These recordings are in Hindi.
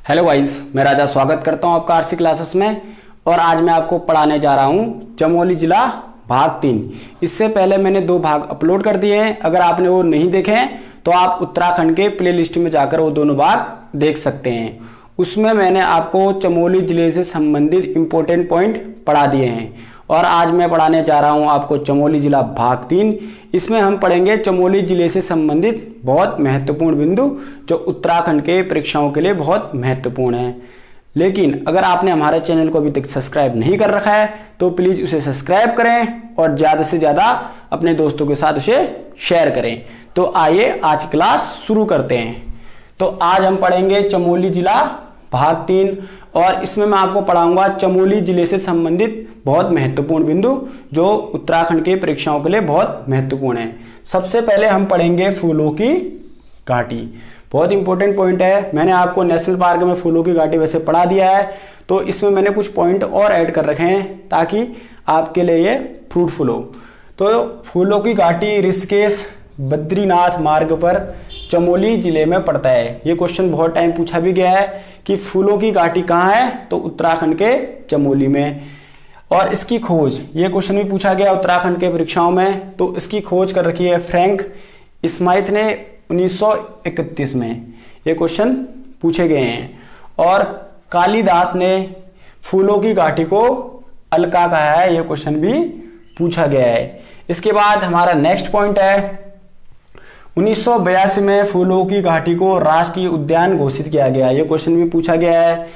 हेलो गाइस, मैं राजा स्वागत करता हूं आपका आरसी क्लासेस में। और आज मैं आपको पढ़ाने जा रहा हूं चमोली जिला भाग 3। इससे पहले मैंने 2 भाग अपलोड कर दिए हैं। अगर आपने वो नहीं देखे हैं तो आप उत्तराखंड के प्लेलिस्ट में जाकर वो दोनों भाग देख सकते हैं। उसमें मैंने आपको चमोली जिले से संबंधित इंपॉर्टेंट पॉइंट पढ़ा दिए हैं। और आज मैं पढ़ाने जा रहा हूं आपको चमोली जिला भाग 3। इसमें हम पढ़ेंगे चमोली जिले से संबंधित बहुत महत्वपूर्ण बिंदु जो उत्तराखंड के परीक्षाओं के लिए बहुत महत्वपूर्ण है। लेकिन अगर आपने हमारे चैनल को अभी तक सब्सक्राइब नहीं कर रखा है तो प्लीज उसे सब्सक्राइब करें और ज्यादा से ज्यादा अपने दोस्तों के साथ उसे शेयर करें। तो आइए आज क्लास शुरू करते हैं। तो आज हम पढ़ेंगे चमोली जिला भाग 3 और इसमें मैं आपको पढ़ाऊंगा चमोली जिले से संबंधित बहुत महत्वपूर्ण बिंदु जो उत्तराखंड के परीक्षाओं के लिए बहुत महत्वपूर्ण है। सबसे पहले हम पढ़ेंगे फूलों की घाटी। बहुत इंपॉर्टेंट पॉइंट है। मैंने आपको नेशनल पार्क में फूलों की घाटी वैसे पढ़ा दिया है, तो इसमें मैंने कुछ पॉइंट और ऐड कर रखे हैं ताकि आपके लिए ये फ्रूटफुल हो। तो फूलों की घाटी ऋषिकेश बद्रीनाथ मार्ग पर चमोली जिले में पड़ता है। ये क्वेश्चन बहुत टाइम पूछा भी गया है कि फूलों की घाटी कहाँ है, तो उत्तराखंड के चमोली में। और इसकी खोज, ये क्वेश्चन भी पूछा गया उत्तराखंड के परीक्षाओं में। तो इसकी खोज कर रखी है फ्रैंक स्माइथ ने 1931 में। ये क्वेश्चन पूछे गए हैं। और कालिदास ने फूलों की घाटी को अलका कहा है। ये क्वेश्चन भी पूछा गया है। इसके बाद हमारा नेक्स्ट पॉइंट है 1982 में फूलों की घाटी को राष्ट्रीय उद्यान घोषित किया गया। ये क्वेश्चन भी पूछा गया है।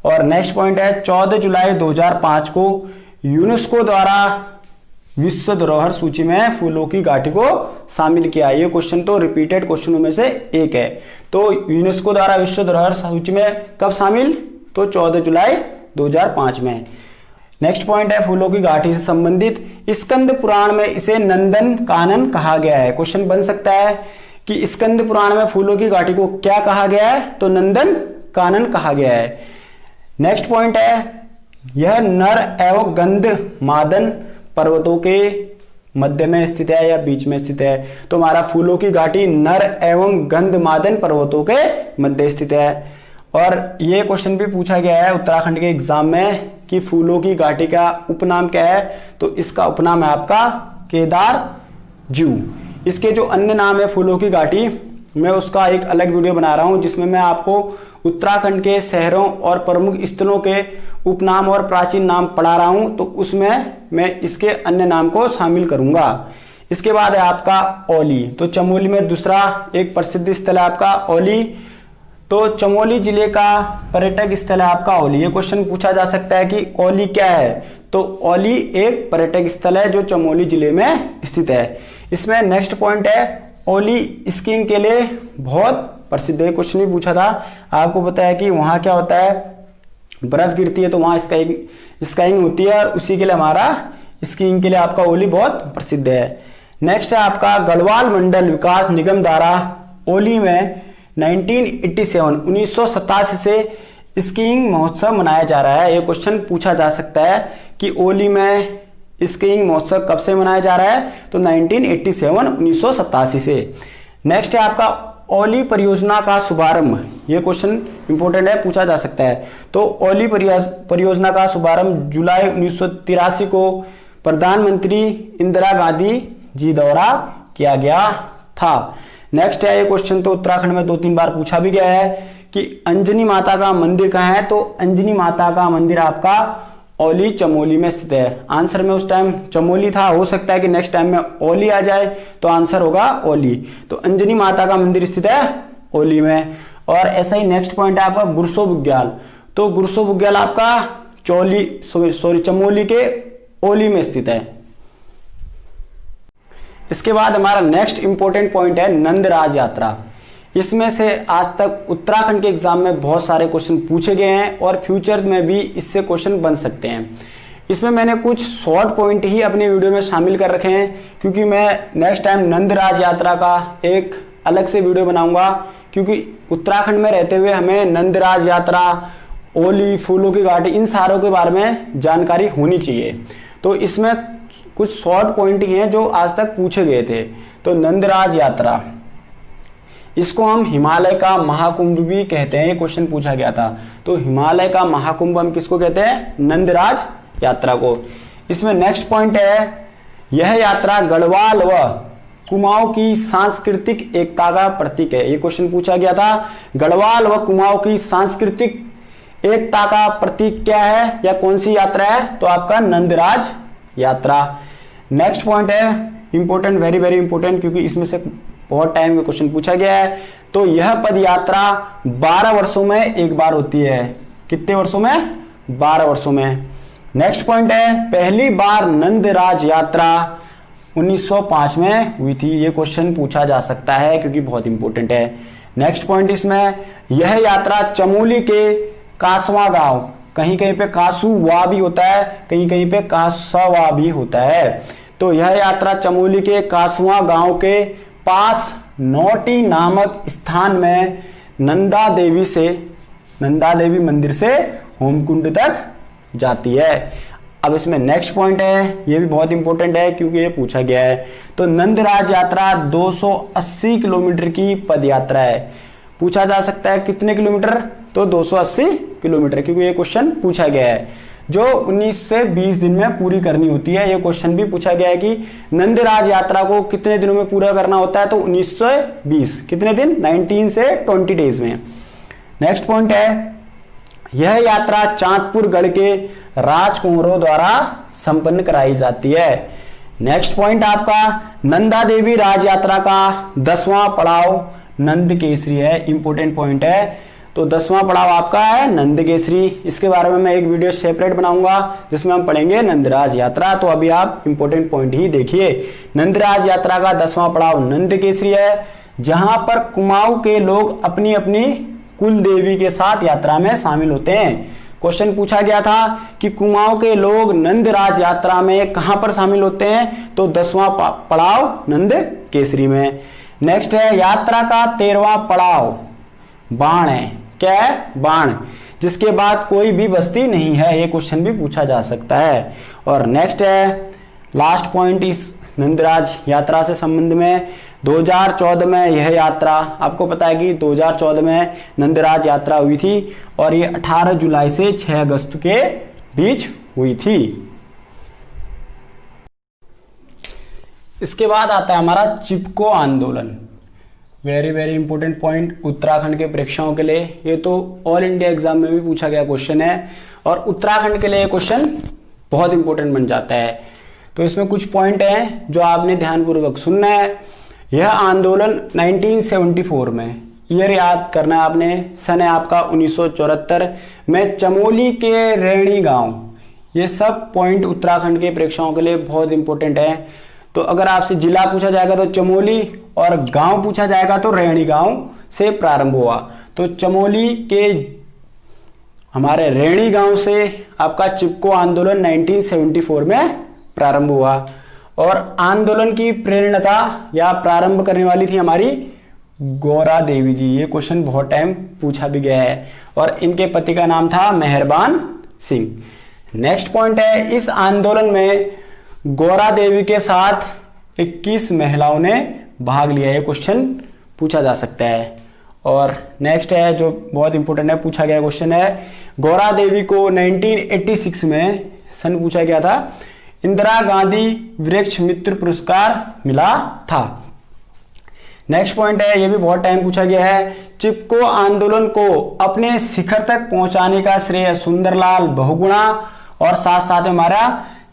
और नेक्स्ट पॉइंट है 14 जुलाई 2005 को यूनेस्को द्वारा विश्व धरोहर सूची में फूलों की घाटी को शामिल किया। ये क्वेश्चन तो रिपीटेड क्वेश्चनों में से एक है। तो यूनेस्को द्वारा विश्व धरोहर सूची में कब शामिल, तो 14 जुलाई 2005 में। नेक्स्ट पॉइंट है फूलों की घाटी से संबंधित स्कंद पुराण में इसे नंदन कानन कहा गया है। क्वेश्चन बन सकता है कि स्कंद पुराण में फूलों की घाटी को क्या कहा गया है, तो नंदन कानन कहा गया है। नेक्स्ट पॉइंट है यह नर एवं गंध मादन पर्वतों के मध्य में स्थित है या बीच में स्थित है। तो हमारा फूलों की घाटी नर एवं गंध मादन पर्वतों के मध्य स्थित है। और ये क्वेश्चन भी पूछा गया है उत्तराखंड के एग्जाम में कि फूलों की घाटी का उपनाम क्या है, तो इसका उपनाम है आपका केदार जू। इसके जो अन्य नाम है फूलों की घाटी, मैं उसका एक अलग वीडियो बना रहा हूं जिसमें मैं आपको उत्तराखंड के शहरों और प्रमुख स्थलों के उपनाम और प्राचीन नाम पढ़ा रहा हूं, तो उसमें मैं इसके अन्य नाम को शामिल करूंगा। इसके बाद है आपका औली। तो चमोली में दूसरा एक प्रसिद्ध स्थल है आपका औली। तो चमोली जिले का पर्यटक स्थल है आपका औली। ये क्वेश्चन पूछा जा सकता है कि औली क्या है, तो औली एक पर्यटक स्थल है जो चमोली जिले में स्थित है। इसमें नेक्स्ट पॉइंट है औली स्कीइंग के लिए बहुत प्रसिद्ध है। क्वेश्चन भी पूछा था, आपको पता है कि वहां क्या होता है, बर्फ गिरती है तो वहां स्काइंग होती है, और उसी के लिए हमारा स्कीइंग के लिए आपका औली बहुत प्रसिद्ध है। नेक्स्ट है आपका गढ़वाल मंडल विकास निगम द्वारा औली में 1987 से स्कीइंग महोत्सव मनाया जा रहा है। यह क्वेश्चन पूछा जा सकता है कि औली में स्कीइंग महोत्सव कब से मनाया जा रहा है, तो 1987 से। नेक्स्ट है आपका औली परियोजना का शुभारंभ। यह क्वेश्चन इंपॉर्टेंट है, पूछा जा सकता है। तो औली परियोजना का शुभारंभ जुलाई 1983 को प्रधानमंत्री इंदिरा गांधी जी द्वारा किया गया था। नेक्स्ट है ये क्वेश्चन तो उत्तराखंड में 2-3 बार पूछा भी गया है कि अंजनी माता का मंदिर कहाँ है, तो अंजनी माता का मंदिर आपका औली चमोली में स्थित है। आंसर में उस टाइम चमोली था, हो सकता है कि नेक्स्ट टाइम में औली आ जाए, तो आंसर होगा औली। तो अंजनी माता का मंदिर स्थित है औली में। और ऐसा ही नेक्स्ट पॉइंट है आपका गुरसो बुग्याल। तो गुरसो बुग्याल आपका चमोली के औली में स्थित है। इसके बाद हमारा नेक्स्ट इंपॉर्टेंट पॉइंट है नंदराज यात्रा। इसमें से आज तक उत्तराखंड के एग्जाम में बहुत सारे क्वेश्चन पूछे गए हैं और फ्यूचर में भी इससे क्वेश्चन बन सकते हैं। इसमें मैंने कुछ शॉर्ट पॉइंट ही अपने वीडियो में शामिल कर रखे हैं, क्योंकि मैं नेक्स्ट टाइम नंदराज यात्रा का एक अलग से वीडियो बनाऊंगा, क्योंकि उत्तराखंड में रहते हुए हमें नंदराज यात्रा, औली, फूलों की घाटी, इन सारों के बारे में जानकारी होनी चाहिए। तो इसमें कुछ शॉर्ट पॉइंट ही हैं जो आज तक पूछे गए थे। तो नंदराज यात्रा, इसको हम हिमालय का महाकुंभ भी कहते हैं, ये क्वेश्चन पूछा गया था। तो हिमालय का महाकुंभ हम किसको कहते हैं? नंदराज यात्रा को। इसमें नेक्स्ट पॉइंट है, यह यात्रा गढ़वाल व कुमाऊं की सांस्कृतिक एकता का प्रतीक है। ये क्वेश्चन पूछा गया था, गढ़वाल व कुमाऊं की सांस्कृतिक एकता का प्रतीक क्या है या कौन सी यात्रा है? तो आपका नंदराज यात्रा। नेक्स्ट पॉइंट है इंपॉर्टेंट, वेरी वेरी इंपॉर्टेंट, क्योंकि इसमें से बहुत टाइम में क्वेश्चन पूछा गया है। तो यह पद यात्रा 12 वर्षों में एक बार होती है। कितने वर्षों में? 12 वर्षों में। नेक्स्ट पॉइंट है, पहली बार नंदराज यात्रा 1905 में हुई थी। ये क्वेश्चन पूछा जा सकता है क्योंकि बहुत इंपॉर्टेंट है। नेक्स्ट पॉइंट इसमें, यह यात्रा चमोली के कासवा गांव, कहीं कहीं पे कासुवा भी होता है, कहीं कहीं पे कासवा भी होता है। तो यह यात्रा चमोली के कासवा गांव के पास नौटी नामक स्थान में नंदा देवी मंदिर से होमकुंड तक जाती है। अब इसमें नेक्स्ट पॉइंट है, ये भी बहुत इंपॉर्टेंट है क्योंकि ये पूछा गया है। तो नंदराज यात्रा 280 किलोमीटर की पद यात्रा है। पूछा जा सकता है कितने किलोमीटर? तो 280 किलोमीटर, क्योंकि ये क्वेश्चन पूछा गया है, जो 19 से 20 दिन में पूरी करनी होती है। ये क्वेश्चन भी पूछा गया है कि नंदराज यात्रा को कितने दिनों में पूरा करना होता है? तो 19 से 20, कितने दिन? 19 से 20 डेज में। नेक्स्ट पॉइंट है, यह यात्रा चांदपुर गढ़ के राजकुंवरों द्वारा संपन्न कराई जाती है। नेक्स्ट पॉइंट आपका, नंदा देवी राज यात्रा का 10वां पड़ाव नंद केसरी है। इंपॉर्टेंट पॉइंट है। तो 10वां पड़ाव आपका है नंद केसरी। इसके बारे में मैं एक वीडियो सेपरेट बनाऊंगा जिसमें हम पढ़ेंगे नंदराज यात्रा। तो अभी आप इंपॉर्टेंट पॉइंट ही देखिए। नंदराज यात्रा का 10वां पड़ाव नंद केसरी है, जहां पर कुमाऊं के लोग अपनी अपनी कुल देवी के साथ यात्रा में शामिल होते हैं। क्वेश्चन पूछा गया था कि कुमाऊं के लोग नंदराज यात्रा में कहां पर शामिल होते हैं? तो 10वां पड़ाव नंद केसरी में। नेक्स्ट है, यात्रा का 13वां पड़ाव बाण है। क्या है? बाण, जिसके बाद कोई भी बस्ती नहीं है। ये क्वेश्चन भी पूछा जा सकता है। और नेक्स्ट है लास्ट पॉइंट इस नंदराज यात्रा से संबंध में, 2014 में यह यात्रा, आपको पता है कि 2014 में नंदराज यात्रा हुई थी और ये 18 जुलाई से 6 अगस्त के बीच हुई थी। इसके बाद आता है हमारा चिपको आंदोलन। Very very important point Uttarakhand के परीक्षाओं के लिए। ये तो ऑल इंडिया एग्जाम में भी पूछा गया क्वेश्चन है और उत्तराखंड के लिए ये क्वेश्चन बहुत इंपॉर्टेंट बन जाता है। तो इसमें कुछ पॉइंट हैं जो आपने ध्यानपूर्वक सुनना है। यह आंदोलन 1974 में, ईयर याद करना है आपने, सन है आपका 1974 में चमोली के रैणी गांव। ये सब पॉइंट उत्तराखंड के परीक्षाओं के लिए बहुत इंपॉर्टेंट है। तो अगर आपसे जिला पूछा जाएगा तो चमोली और गांव पूछा जाएगा तो रैणी गांव से प्रारंभ हुआ। तो चमोली के हमारे रैणी गांव से आपका चिपको आंदोलन 1974 में प्रारंभ हुआ। और आंदोलन की प्रेरणा या प्रारंभ करने वाली थी हमारी गौरा देवी जी। ये क्वेश्चन बहुत टाइम पूछा भी गया है और इनके पति का नाम था मेहरबान सिंह। नेक्स्ट पॉइंट है, इस आंदोलन में गौरा देवी के साथ 21 महिलाओं ने भाग लिया। ये क्वेश्चन पूछा जा सकता है। और नेक्स्ट है जो बहुत इंपॉर्टेंट है, पूछा गया क्वेश्चन है, गौरा देवी को 1986 में सन पूछा गया था, इंदिरा गांधी वृक्ष मित्र पुरस्कार मिला था। नेक्स्ट पॉइंट है, ये भी बहुत टाइम पूछा गया है, चिपको आंदोलन को अपने शिखर तक पहुंचाने का श्रेय सुंदरलाल बहुगुणा और साथ साथ हमारा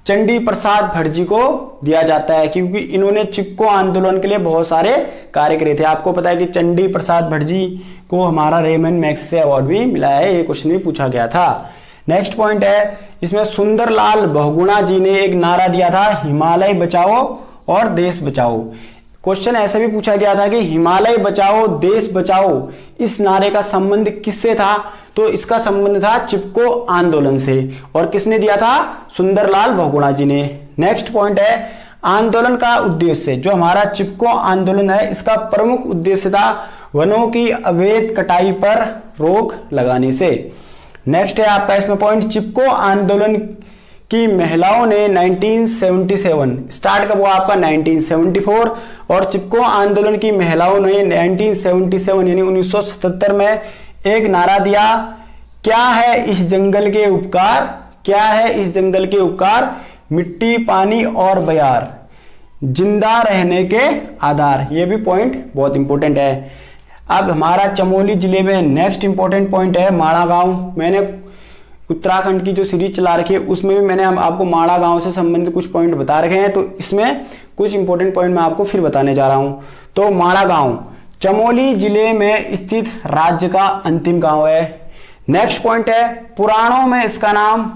चंडी प्रसाद भटजी को दिया जाता है, क्योंकि इन्होंने चिपको आंदोलन के लिए बहुत सारे कार्य करे थे। आपको पता है कि चंडी प्रसाद भटजी को हमारा रेमन मैग्सेसे अवार्ड भी मिला है। ये क्वेश्चन भी पूछा गया था। नेक्स्ट पॉइंट है, इसमें सुंदरलाल बहुगुणा जी ने एक नारा दिया था, हिमालय बचाओ और देश बचाओ। क्वेश्चन ऐसे भी पूछा गया था कि हिमालय बचाओ देश बचाओ, इस नारे का संबंध किससे था? तो इसका संबंध था चिपको आंदोलन से। और किसने दिया था? सुंदरलाल बहुगुणा जी ने। नेक्स्ट पॉइंट है, आंदोलन का उद्देश्य, जो हमारा चिपको आंदोलन है इसका प्रमुख उद्देश्य था वनों की अवैध कटाई पर रोक लगाने से। नेक्स्ट है आपका इसमें पॉइंट, चिपको आंदोलन की महिलाओं ने 1977 स्टार्ट कब हुआ आपका 1974 और चिपको आंदोलन की महिलाओं ने 1977 यानी 1977 में एक नारा दिया, क्या है इस जंगल के उपकार, क्या है इस जंगल के उपकार, मिट्टी पानी और बयार, जिंदा रहने के आधार। ये भी पॉइंट बहुत इंपॉर्टेंट है। अब हमारा चमोली जिले में नेक्स्ट इंपॉर्टेंट पॉइंट है माणा गांव। मैंने उत्तराखंड की जो सीरीज चला रखी है उसमें भी मैंने आपको माणा गांव से संबंधित कुछ पॉइंट बता रखे हैं, तो इसमें कुछ इंपॉर्टेंट पॉइंट मैं आपको फिर बताने जा रहा हूं। तो माणा गांव चमोली जिले में स्थित राज्य का अंतिम गांव है। नेक्स्ट पॉइंट है पुराणों में इसका नाम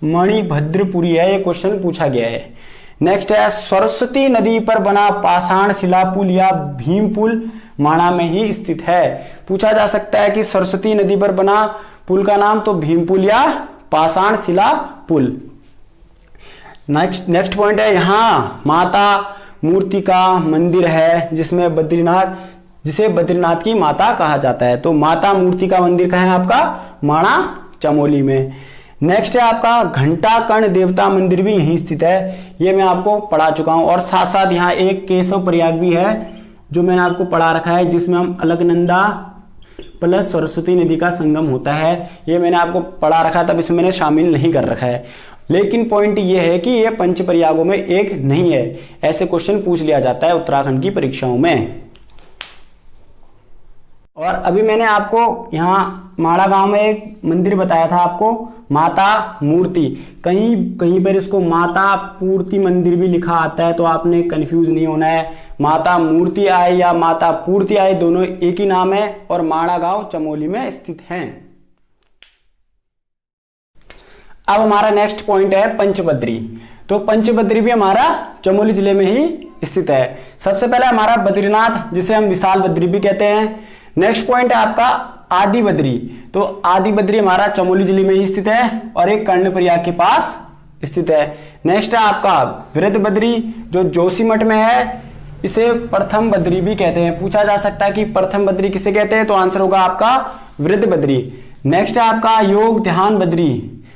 मणिभद्रपुरी है, ये क्वेश्चन पूछा गया है। नेक्स्ट है सरस्वती नदी पर बना पाषाण शिला पुल या भीम पुल माणा में ही स्थित है। पूछा जा सकता है कि सरस्वती नदी पर बना पुल का नाम तो भीम पुल या पाषाण शिला पुल। नेक्स्ट पॉइंट है यहां माता मूर्ति का मंदिर है जिसे बद्रीनाथ की माता कहा जाता है। तो माता मूर्ति का मंदिर कहाँ है आपका, माणा चमोली में। नेक्स्ट है आपका घंटा कर्ण देवता मंदिर भी यहीं स्थित है, ये मैं आपको पढ़ा चुका हूं। और साथ साथ यहाँ एक केशव प्रयाग भी है जो मैंने आपको पढ़ा रखा है, जिसमें हम अलकनंदा प्लस सरस्वती नदी का संगम होता है, ये मैंने आपको पढ़ा रखा है, तब इसमें मैंने शामिल नहीं कर रखा है। लेकिन पॉइंट ये है कि ये पंच प्रयागों में एक नहीं है, ऐसे क्वेश्चन पूछ लिया जाता है उत्तराखंड की परीक्षाओं में। और अभी मैंने आपको यहाँ माणा गांव में एक मंदिर बताया था आपको, माता मूर्ति, कहीं पर इसको माता पूर्ति मंदिर भी लिखा आता है, तो आपने कंफ्यूज नहीं होना है। माता मूर्ति आए या माता पूर्ति आए दोनों एक ही नाम है और माणा गांव चमोली में स्थित है। अब हमारा नेक्स्ट पॉइंट है पंचबद्री। तो पंचबद्री भी हमारा चमोली जिले में ही स्थित है। सबसे पहले हमारा बद्रीनाथ जिसे हम विशाल बद्री भी कहते हैं। नेक्स्ट पॉइंट है आपका आदि बद्री। तो आदि बद्री हमारा चमोली जिले में ही स्थित है और एक कर्णप्रयाग के पास स्थित है। नेक्स्ट है आपका वृद्ध बद्री जो जोशीमठ में है, इसे प्रथम बद्री भी कहते हैं। पूछा जा सकता है कि प्रथम बद्री किसे कहते हैं, तो आंसर होगा आपका वृद्ध बद्री। नेक्स्ट है आपका योग ध्यान बद्री।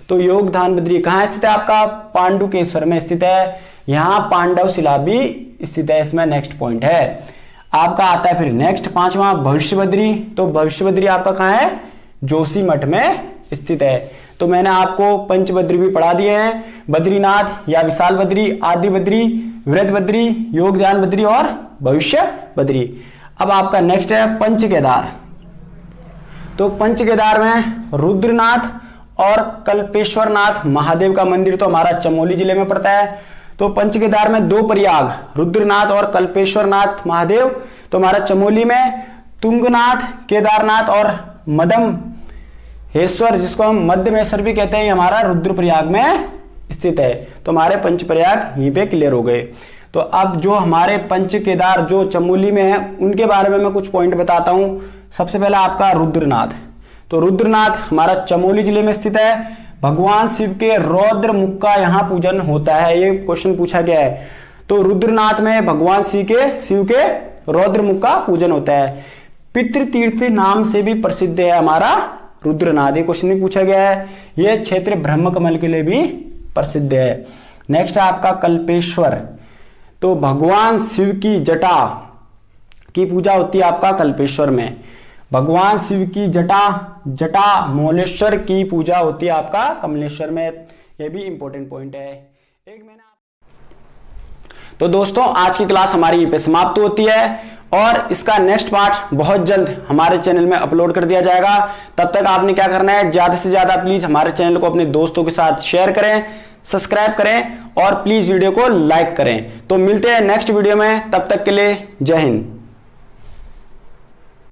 तो योग ध्यान बद्री कहाँ स्थित है आपका, पांडुकेश्वर में स्थित है, यहाँ पांडव शिला भी स्थित है, इसमें नेक्स्ट पॉइंट है आपका। आता है फिर नेक्स्ट पांचवा भविष्य बद्री। तो भविष्य बद्री आपका कहाँ है, जोशीमठ में स्थित है। तो मैंने आपको पंचबद्री भी पढ़ा दिए हैं, बद्रीनाथ या विशाल बद्री, आदि बद्री, वृद्ध बद्री, योग ध्यान बद्री और भविष्य बद्री। अब आपका नेक्स्ट है पंच केदार। तो पंच केदार में रुद्रनाथ और कल्पेश्वरनाथ महादेव का मंदिर तो हमारा चमोली जिले में पड़ता है। तो पंच केदार में दो प्रयाग रुद्रनाथ और कल्पेश्वरनाथ महादेव तो हमारा चमोली में, तुंगनाथ केदारनाथ और मदमहेश्वर जिसको हम मध्यमेश्वर भी कहते हैं हमारा रुद्रप्रयाग में स्थित है। तो हमारे पंच प्रयाग यहीं पे क्लियर हो गए। तो अब जो हमारे पंच केदार जो चमोली में है उनके बारे में मैं कुछ पॉइंट बताता हूं। सबसे पहला आपका रुद्रनाथ। तो रुद्रनाथ हमारा चमोली जिले में स्थित है, भगवान शिव के रौद्र मुख का यहाँ पूजन होता है, ये क्वेश्चन पूछा गया है। तो रुद्रनाथ में भगवान शिव के रौद्र मुख का पूजन होता है। पितृतीर्थ नाम से भी प्रसिद्ध है हमारा रुद्रनाथ, ये क्वेश्चन भी पूछा गया है। ये क्षेत्र ब्रह्म कमल के लिए भी प्रसिद्ध है। नेक्स्ट है आपका कल्पेश्वर। तो भगवान शिव की जटा की पूजा होती है आपका कल्पेश्वर में। भगवान शिव की जटा मोलेश्वर की पूजा होती है आपका कमलेश्वर में। यह भी इंपॉर्टेंट पॉइंट है। तो दोस्तों आज की क्लास हमारी यहीं पे समाप्त होती है और इसका नेक्स्ट पार्ट बहुत जल्द हमारे चैनल में अपलोड कर दिया जाएगा। तब तक आपने क्या करना है, ज्यादा से ज्यादा प्लीज हमारे चैनल को अपने दोस्तों के साथ शेयर करें, सब्सक्राइब करें और प्लीज वीडियो को लाइक करें। तो मिलते हैं नेक्स्ट वीडियो में, तब तक के लिए जय हिंद।